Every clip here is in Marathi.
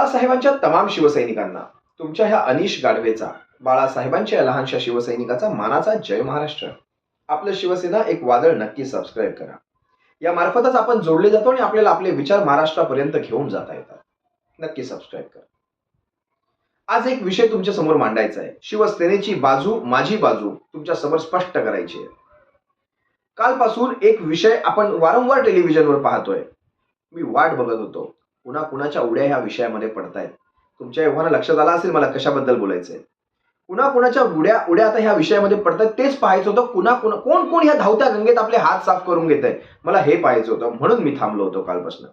बाळासाहेबांच्या तमाम शिवसैनिकांना तुमच्या ह्या अनिश गाढवेचा, बाळासाहेबांच्या या लहानशा शिवसैनिकाचा मानाचा जय महाराष्ट्र. आपलं शिवसेना एक वादळ नक्की सबस्क्राईब करा. या मार्फतच आपण जोडले जातो आणि आपल्याला आपले विचार महाराष्ट्रापर्यंत घेऊन जाता येतात. नक्की सबस्क्राईब करा. आज एक विषय तुमच्या समोर मांडायचा आहे. शिवसेनेची बाजू, माझी बाजू तुमच्या समोर स्पष्ट करायची आहे. कालपासून एक विषय आपण वारंवार टेलिव्हिजनवर पाहतोय. मी वाट बघत होतो पुन्हा कुणाच्या उड्या ह्या विषयामध्ये पडतायत. तुमच्या एव्हाना लक्षात आला असेल मला कशाबद्दल बोलायचंय. पुन्हा कुणाच्या उड्या आता ह्या विषयामध्ये पडतात तेच पाहायचं होतं. कोण कोण ह्या धावत्या गंगेत आपले हात साफ करून घेत आहे, मला हे पाहायचं होतं. म्हणून मी थांबलो होतो कालपासून.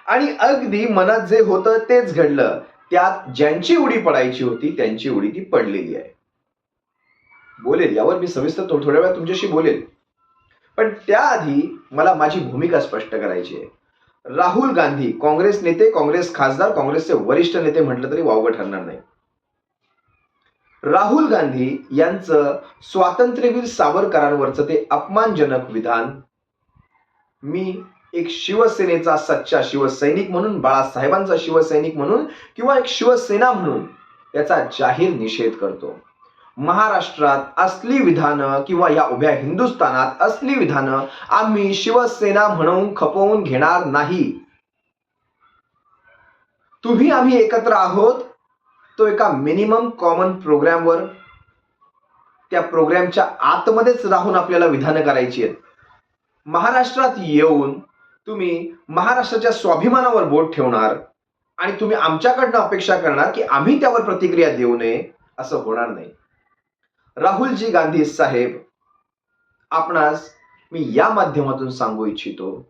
आणि अगदी मनात जे होतं तेच घडलं. त्यात ज्यांची उडी पडायची होती त्यांची उडी ती पडलेली आहे. बोलेल यावर मी सविस्तर थोड्या वेळा तुमच्याशी बोलेल. पण त्याआधी मला माझी भूमिका स्पष्ट करायची आहे. राहुल गांधी काँग्रेस नेते, काँग्रेस खासदार, काँग्रेसचे वरिष्ठ नेते म्हटलं तरी वावगं ठरणार नाही. राहुल गांधी यांचं स्वातंत्र्यवीर सावरकरांवरचं ते अपमानजनक विधान मी एक शिवसेनेचा सच्चा शिवसैनिक म्हणून, बाळासाहेबांचा शिवसैनिक म्हणून किंवा एक शिवसेना म्हणून याचा जाहीर निषेध करतो. महाराष्ट्रात असली विधानं किंवा या उभ्या हिंदुस्थानात असली विधानं आम्ही शिवसेना म्हणून खपवून घेणार नाही. तुम्ही आम्ही एकत्र आहोत तो एका मिनिमम कॉमन प्रोग्रामवर, त्या प्रोग्रामच्या आतमध्येच राहून आपल्याला विधानं करायची आहेत. महाराष्ट्रात येऊन तुम्ही महाराष्ट्राच्या स्वाभिमानावर बोट ठेवणार आणि तुम्ही आमच्याकडनं अपेक्षा करणार की आम्ही त्यावर प्रतिक्रिया देऊ नये, असं होणार नाही. राहुलजी गांधी साहेब, आपणास मी या माध्यमातून सांगू इच्छितो,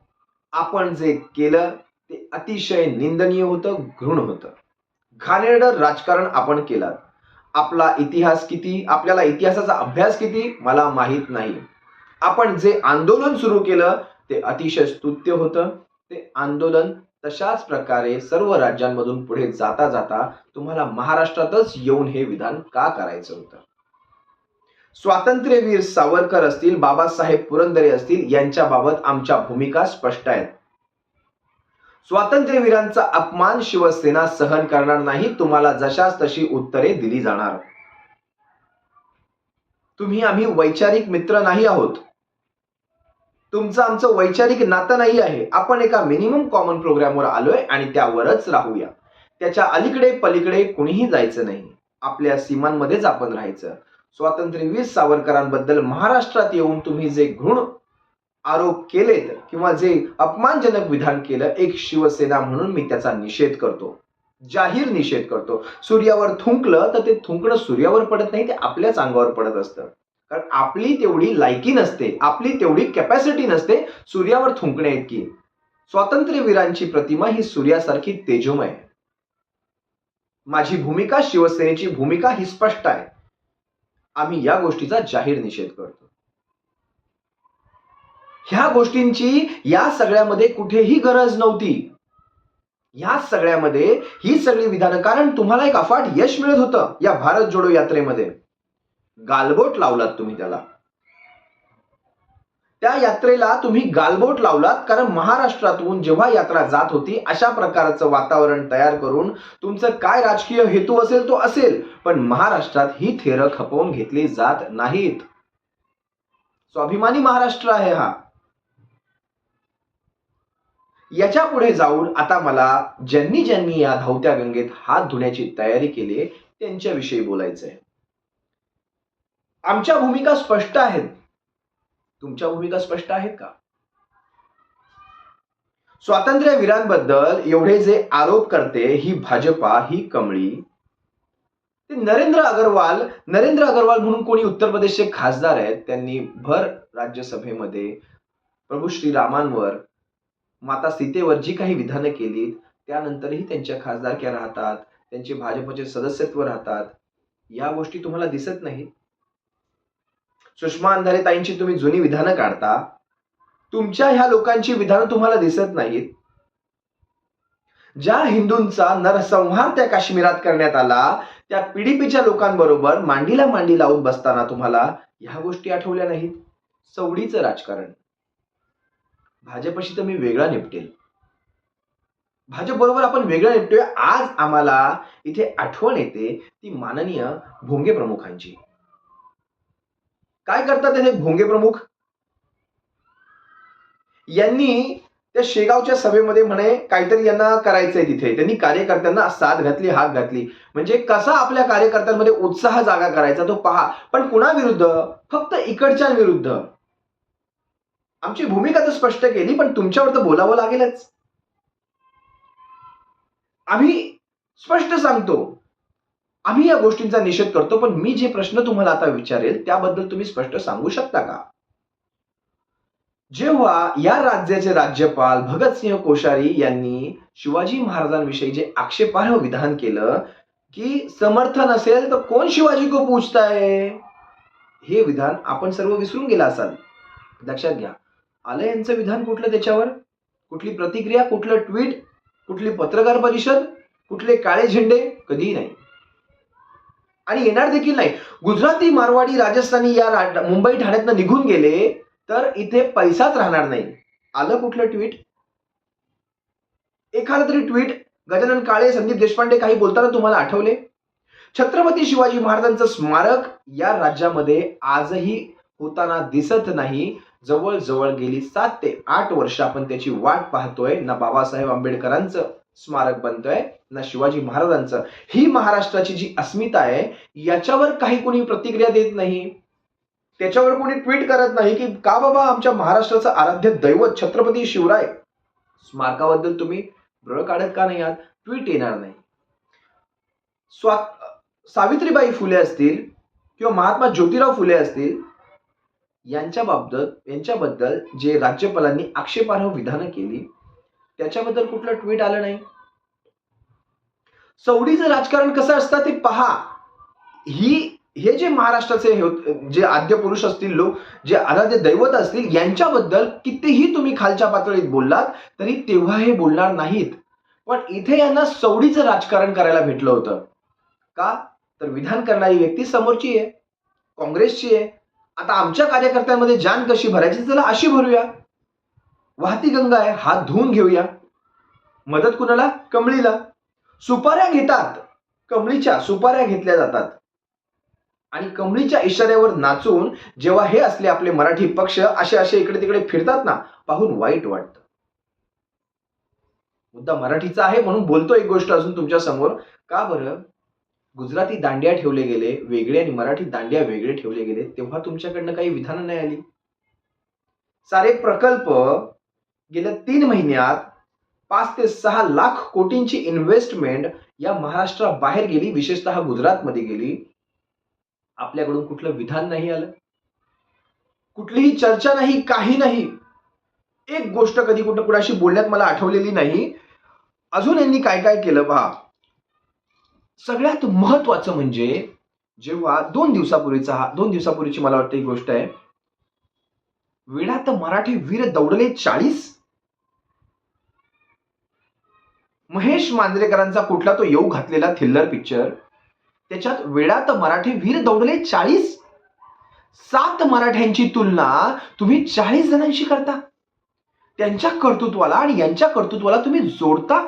आपण जे केलं ते अतिशय निंदनीय होतं, घृण होतं. घाणेरडं राजकारण आपण केलं. आपला इतिहास किती, आपल्याला इतिहासाचा अभ्यास किती मला माहीत नाही. आपण जे आंदोलन सुरू केलं ते अतिशय स्तुत्य होतं. ते आंदोलन तशाच प्रकारे सर्व राज्यांमधून पुढे जाता जाता तुम्हाला महाराष्ट्रातच येऊन हे विधान का करायचं होतं. स्वातंत्र्यवीर सावरकर असतील, बाबासाहेब पुरंदरे असतील, यांच्याबाबत आमच्या भूमिका स्पष्ट आहेत. स्वातंत्र्यवीरांचा अपमान शिवसेना सहन करणार नाही. तुम्हाला जशास तशी उत्तरे दिली जाणार. तुम्ही आम्ही वैचारिक मित्र नाही आहोत. तुमचं आमचं वैचारिक नातं नाही आहे. आपण एका मिनिमम कॉमन प्रोग्रामवर आलोय आणि त्यावरच राहूया. त्याच्या अलीकडे पलीकडे कुणीही जायचं नाही. आपल्या सीमांमध्येच आपण राहायचं. स्वातंत्र्यवीर सावरकरांबद्दल महाराष्ट्रात येऊन तुम्ही जे घृण आरोप केलेत किंवा जे अपमानजनक विधान केलं, एक शिवसेना म्हणून मी त्याचा निषेध करतो, जाहीर निषेध करतो. सूर्यावर थुंकलं तर ते थुंकणं सूर्यावर पडत नाही, ते आपल्याच अंगावर पडत असतं. कारण आपली तेवढी लायकी नसते, आपली तेवढी कॅपॅसिटी नसते सूर्यावर थुंकण्या इतकी. स्वातंत्र्यवीरांची प्रतिमा ही सूर्यासारखी तेजोमय. माझी भूमिका, शिवसेनेची भूमिका ही स्पष्ट आहे. आम्ही या गोष्टीचा जाहीर निषेध करतो. ह्या गोष्टींची या सगळ्यामध्ये कुठेही गरज नव्हती. ह्या सगळ्यामध्ये ही सगळी विधानं, कारण तुम्हाला एक अफाट यश मिळत होतं या भारत जोडो यात्रेमध्ये. गालबोट लावलात तुम्ही त्याला. त्या यात्रेला तुम्ही गालबोट लावलात कारण महाराष्ट्रातून जेव्हा यात्रा जात होती अशा प्रकारचं वातावरण तयार करून तुमचं काय राजकीय हेतू असेल तो असेल, पण महाराष्ट्रात ही थेरं खपवून घेतली जात नाहीत. स्वाभिमानी महाराष्ट्र आहे हा. याच्या पुढे जाऊन आता मला ज्यांनी ज्यांनी या धावत्या गंगेत हात धुण्याची तयारी केली त्यांच्याविषयी बोलायचंय. आमच्या भूमिका स्पष्ट आहेत. तुमच्या भूमिका स्पष्ट आहेत का? स्वातंत्र्यवीरांबद्दल एवढे जे आरोप करते ही भाजपा, ही कमळी, ते नरेंद्र अग्रवाल म्हणून कोणी उत्तर प्रदेशचे खासदार आहेत, त्यांनी भर राज्यसभेमध्ये प्रभू श्रीरामांवर, माता सीतेवर जी काही विधानं केली त्यानंतरही त्यांच्या खासदारक्या राहतात, त्यांचे भाजपचे सदस्यत्व राहतात. या गोष्टी तुम्हाला दिसत नाहीत. सुषमा अंधारे ताईंची तुम्ही जुनी विधानं काढता, तुमच्या ह्या लोकांची विधानं तुम्हाला दिसत नाहीत. ज्या हिंदूंचा नरसंहार त्या काश्मीरात करण्यात आला त्या पीडीपीच्या लोकांबरोबर मांडीला मांडी लावून बसताना तुम्हाला ह्या गोष्टी आठवल्या नाहीत. सवडीचं राजकारण. भाजपशी तर मी वेगळा निपटेल. भाजप बरोबर आपण वेगळं निपटूया. आज आम्हाला इथे आठवण येते ती माननीय भोंगे प्रमुखांची. काय करतात हे भोंगे प्रमुख? यांनी त्या शेगावच्या सभेमध्ये म्हणे काहीतरी यांना करायचंय तिथे. त्यांनी कार्यकर्त्यांना साथ घातली, हाक घातली. म्हणजे कसा आपल्या कार्यकर्त्यांमध्ये उत्साह जागा करायचा तो पहा. पण कुणाविरुद्ध? फक्त इकडच्यांविरुद्ध. आमची भूमिका तर स्पष्ट केली, पण तुमच्यावर तर बोलावं लागेलच. आम्ही स्पष्ट सांगतो, आम्ही या गोष्टींचा निषेध करतो, पण मी जे प्रश्न तुम्हाला आता विचारेल त्याबद्दल तुम्ही स्पष्ट सांगू शकता का? जेव्हा या राज्याचे राज्यपाल भगतसिंह कोश्यारी यांनी शिवाजी महाराजांविषयी जे आक्षेपार्ह विधान केलं की समर्थ नसेल तर कोण शिवाजी को पूछता है, हे विधान आपण सर्व विसरून गेला असाल. लक्षात घ्या. आलं यांचं विधान कुठलं त्याच्यावर? कुठली प्रतिक्रिया, कुठलं ट्विट, कुठली पत्रकार परिषद, कुठले काळे झेंडे? कधीही नाही आणि येणार देखील नाही. गुजराती, मारवाडी, राजस्थानी या मुंबई ठाण्यातनं निघून गेले तर इथे पैसाच राहणार नाही. आलं कुठलं ट्विट? एखादं तरी ट्विट गजानन काळे, संदीप देशपांडे काही बोलताना तुम्हाला आठवले? छत्रपती शिवाजी महाराजांचं स्मारक या राज्यामध्ये आजही होताना दिसत नाही. जवळजवळ गेली 7 ते 8 वर्ष आपण त्याची वाट पाहतोय. ना बाबासाहेब आंबेडकरांचं स्मारक बनतंय, ना शिवाजी महाराजांचं. ही महाराष्ट्राची जी अस्मिता आहे याच्यावर काही कोणी प्रतिक्रिया देत नाही. त्याच्यावर कोणी ट्विट करत नाही की का बाबा आमच्या महाराष्ट्राचं आराध्य दैवत छत्रपती शिवराय स्मारकाबद्दल तुम्ही ब्र काढत का नाही आहात? ट्विट येणार नाही. सावित्रीबाई फुले असतील किंवा महात्मा ज्योतिराव फुले असतील यांच्याबद्दल जे राज्यपालांनी आक्षेपार्ह विधानं केली त्याच्याबद्दल कुठलं ट्विट आलं नाही. सवडीचं राजकारण कसं असतं ते पहा. हे जे महाराष्ट्राचे जे आद्य पुरुष असतील, लोक जे आराध्य दैवत असतील, यांच्याबद्दल कितीही तुम्ही खालच्या पातळीत बोललात तरी तेव्हा हे बोलणार नाहीत. पण इथे यांना सवडीचं राजकारण करायला भेटलं होतं. का? तर विधान करणारी व्यक्ती समोरची आहे, काँग्रेसची आहे. आता आमच्या कार्यकर्त्यांमध्ये जान कशी भरायची, चला अशी भरूया. वाहती गंगा आहे, हात धुवून घेऊया. मदत कुणाला? कमळीला. सुपाऱ्या घेतात, कमळीच्या सुपाऱ्या घेतल्या जातात आणि कमळीच्या इशाऱ्यावर नाचून जेव्हा हे असले आपले मराठी पक्ष असे इकडे तिकडे फिरतात ना, पाहून वाईट वाटतं. मुद्दा मराठीचा आहे म्हणून बोलतो. एक गोष्ट अजून तुमच्या समोर. का बरं गुजराती दांडिया ठेवले गेले वेगळे आणि मराठी दांडिया वेगळे ठेवले गेले तेव्हा तुमच्याकडनं काही विधानं नाही आली? सारे प्रकल्प गेल्या 3 महिन्यात 5 ते 6 लाख कोटींची इन्व्हेस्टमेंट या महाराष्ट्राबाहेर गेली, विशेषतः गुजरातमध्ये गेली. आपल्याकडून कुठलं विधान नाही आलं, कुठलीही चर्चा नाही, काही नाही. एक गोष्ट कधी कुठं कुणाशी बोलण्यात मला आठवलेली नाही. अजून यांनी काय काय केलं पहा. सगळ्यात महत्वाचं म्हणजे जेव्हा 2 दिवसापूर्वीची मला वाटतं ही गोष्ट आहे. वेळात मराठी वीर दौडले 40. महेश मांजरेकरांचा कुठला तो येऊ घातलेला थिल्लर पिक्चर, त्याच्यात वेळात मराठी वीर दौडले 40. 7 मराठ्यांची तुलना तुम्ही 40 जणांशी करता. त्यांच्या कर्तृत्वाला आणि यांच्या कर्तृत्वाला तुम्ही जोडता.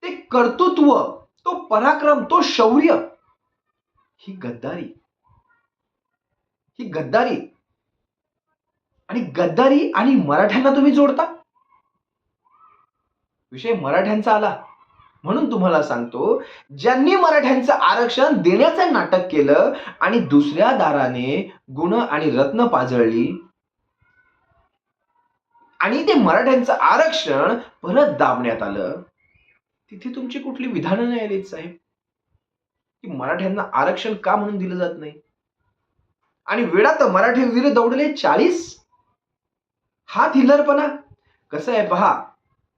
ते कर्तृत्व, तो पराक्रम, तो शौर्य, ही गद्दारी आणि मराठ्यांना तुम्ही जोडता. विषय मराठ्यांचा आला म्हणून तुम्हाला सांगतो, ज्यांनी मराठ्यांचं आरक्षण देण्याचं नाटक केलं आणि दुसऱ्या दाराने गुण आणि रत्न पाजळली आणि ते मराठ्यांचं आरक्षण परत दाबण्यात आलं, तिथे तुमची कुठली विधानं नाही आलीत साहेब की मराठ्यांना आरक्षण का म्हणून दिलं जात नाही. आणि वेळात मराठी वीर दौडले 40. हा थिल्लरपणा कसं आहे पहा.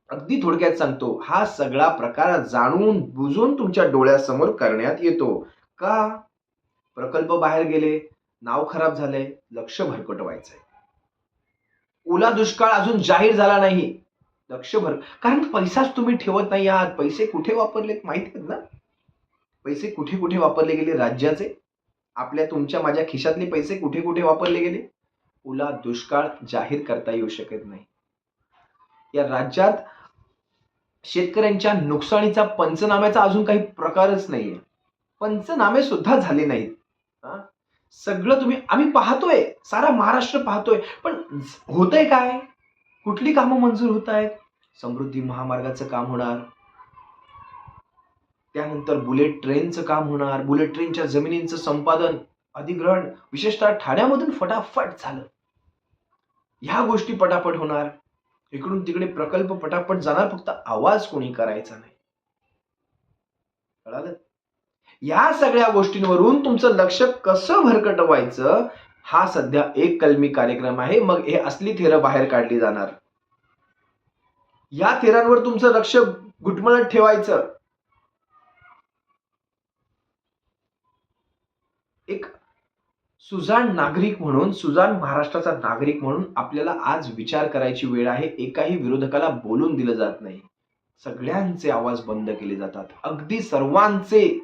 अगदी थोडक्यात सांगतो, हा सगळा प्रकार जाणून बुजून तुमच्या डोळ्यासमोर करण्यात येतो. का? प्रकल्प बाहेर गेले, नाव खराब झालंय, लक्ष भरकटवायचंय. ओला दुष्काळ अजून जाहीर झाला नाही, कारण पैसाच तुम्ही ठेवत नाही आहात. पैसे कुठे वापरलेत माहिती आहेत ना? पैसे कुठे कुठे वापरले गेले राज्याचे, आपल्या तुमच्या माझ्या खिशातले पैसे कुठे कुठे वापरले गेले. ओला दुष्काळ जाहीर करता येऊ शकत नाही. या राज्यात शेतकऱ्यांच्या नुकसानीचा पंचनाम्याचा अजून काही प्रकारच नाहीये. पंचनामे सुद्धा झाले नाहीत. हा? सगळं आम्ही पाहतोय, सारा महाराष्ट्र पाहतोय, पण होतंय काय? कुठली कामं मंजूर होत आहेत? समृद्धी महामार्गाचं काम होणार, त्यानंतर बुलेट ट्रेनचं काम होणार, बुलेट ट्रेनच्या जमिनींचं संपादन, अधिग्रहण विशेषतः ठाण्यामधून फटाफट झालं. ह्या गोष्टी पटापट होणार, इकडून तिकडे प्रकल्प पटापट जाणार, फक्त आवाज कोणी करायचा नाही. कळालं? या सगळ्या गोष्टींवरून तुमचं लक्ष कसं भरकटवायचं हा सध्या एक कलमी कार्यक्रम आहे. मग हे असली थेरं बाहेर काढली जाणार. या थेरांवर तुमचं लक्ष घुटमळत ठेवायचं. एक सुजाण नागरिक म्हणून, सुजाण महाराष्ट्राचा नागरिक म्हणून आपल्याला आज विचार करायची वेळ आहे. एकाही विरोधकाला बोलून दिलं जात नाही. सगळ्यांचे आवाज बंद केले जातात, अगदी सर्वांचे.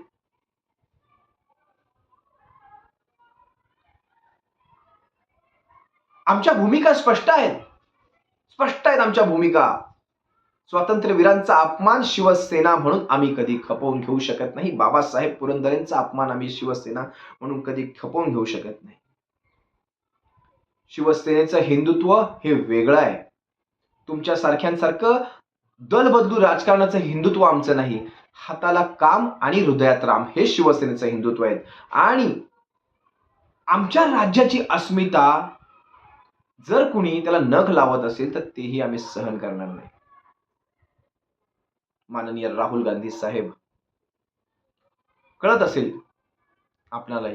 आमच्या भूमिका स्पष्ट आहेत आमच्या भूमिका. स्वातंत्र्यवीरांचा अपमान शिवसेना म्हणून आम्ही कधी खपवून घेऊ शकत नाही. बाबासाहेब पुरंदरेंचा अपमान आम्ही शिवसेना म्हणून कधी खपवून घेऊ शकत नाही. शिवसेनेचं हिंदुत्व हे वेगळं आहे. तुमच्या सारख्यांसारखं दल बदलू राजकारणाचं हिंदुत्व आमचं नाही. हाताला काम आणि हृदयात राम हे शिवसेनेचं हिंदुत्व आहे. आणि आमच्या राज्याची अस्मिता जर कुणी त्याला नख लावत असेल तर तेही आम्ही सहन करणार नाही. माननीय राहुल गांधी साहेब, कळत असेल आपल्याला,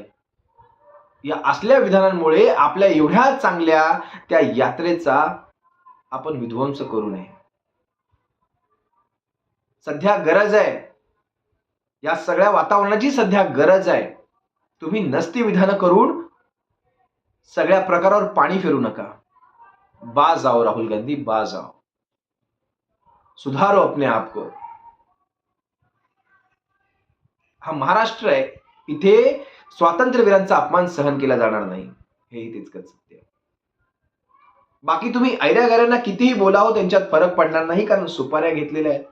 या असल्या विधानांमुळे आपल्या एवढ्या चांगल्या त्या यात्रेचा आपण विध्वंस करू नये. सध्या गरज आहे, या सगळ्या वातावरणाची सध्या गरज आहे. तुम्ही नसती विधानं करून सगळ्या प्रकारावर पाणी फिरू नका. बाज आओ राहुल गांधी, बाज आओ, सुधारो अपने आप को. हा महाराष्ट्र आहे, इथे स्वातंत्र्यवीरांचा अपमान सहन केला जाणार नाही, हेही तितकंच सत्य आहे. बाकी तुम्ही ऐऱ्यागऱ्यांना कितीही बोलावं त्यांच्यात फरक पडणार नाही, कारण सुपाऱ्या घेतलेल्या आहेत.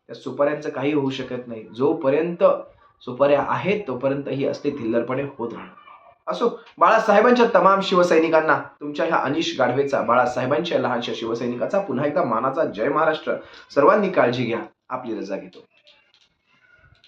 त्या सुपाऱ्यांचं काही होऊ शकत नाही. जोपर्यंत सुपाऱ्या आहेत तोपर्यंत ही असते थिल्लरपणे होत राहणार. असो, बाळासाहेबांच्या तमाम शिवसैनिकांना, तुमच्या ह्या अनिश गाढवेचा, बाळासाहेबांच्या लहानशा शिवसैनिकाचा पुन्हा एकदा मानाचा जय महाराष्ट्र. सर्वांनी काळजी घ्या. आपली रजा घेतो.